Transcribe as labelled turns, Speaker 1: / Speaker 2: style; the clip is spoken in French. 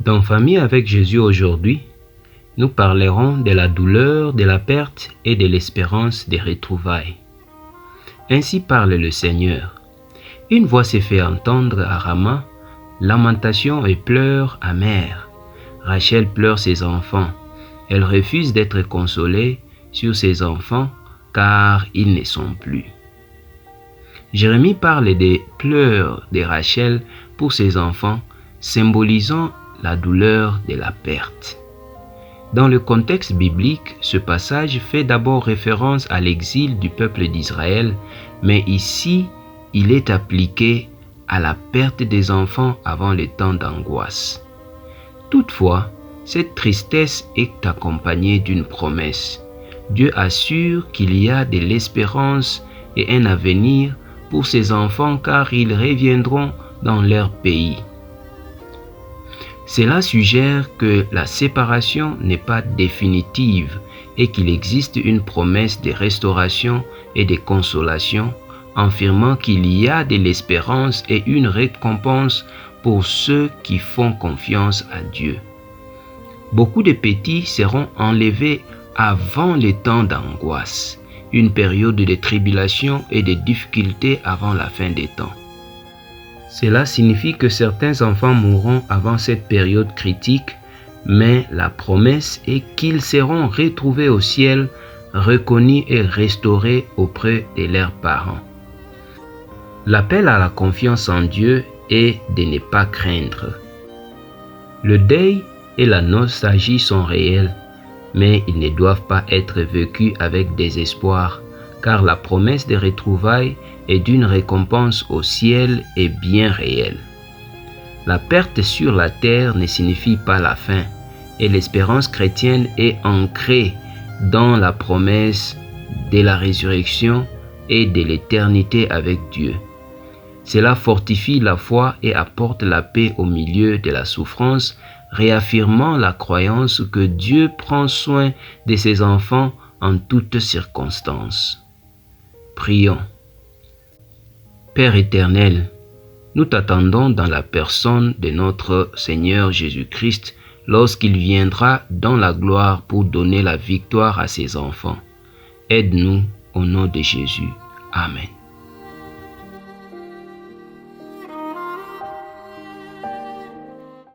Speaker 1: Dans Famille avec Jésus aujourd'hui, nous parlerons de la douleur, de la perte et de l'espérance des retrouvailles. Ainsi parle le Seigneur. Une voix s'est fait entendre à Rama, lamentation et pleurs amers. Rachel pleure ses enfants. Elle refuse d'être consolée sur ses enfants car ils ne sont plus. Jérémie parle des pleurs de Rachel pour ses enfants, symbolisant la douleur de la perte. Dans le contexte biblique, ce passage fait d'abord référence à l'exil du peuple d'Israël, mais ici, il est appliqué à la perte des enfants avant le temps d'angoisse. Toutefois, cette tristesse est accompagnée d'une promesse. Dieu assure qu'il y a de l'espérance et un avenir pour ses enfants car ils reviendront dans leur pays. Cela suggère que la séparation n'est pas définitive et qu'il existe une promesse de restauration et de consolation, affirmant qu'il y a de l'espérance et une récompense pour ceux qui font confiance à Dieu. Beaucoup de petits seront enlevés avant les temps d'angoisse, une période de tribulation et de difficultés avant la fin des temps. Cela signifie que certains enfants mourront avant cette période critique, mais la promesse est qu'ils seront retrouvés au ciel, reconnus et restaurés auprès de leurs parents. L'appel à la confiance en Dieu est de ne pas craindre. Le deuil et la nostalgie sont réels, mais ils ne doivent pas être vécus avec désespoir, car la promesse des retrouvailles et d'une récompense au ciel est bien réelle. La perte sur la terre ne signifie pas la fin, et l'espérance chrétienne est ancrée dans la promesse de la résurrection et de l'éternité avec Dieu. Cela fortifie la foi et apporte la paix au milieu de la souffrance, réaffirmant la croyance que Dieu prend soin de ses enfants en toutes circonstances. Prions. Père éternel, nous t'attendons dans la personne de notre Seigneur Jésus-Christ lorsqu'il viendra dans la gloire pour donner la victoire à ses enfants. Aide-nous au nom de Jésus. Amen.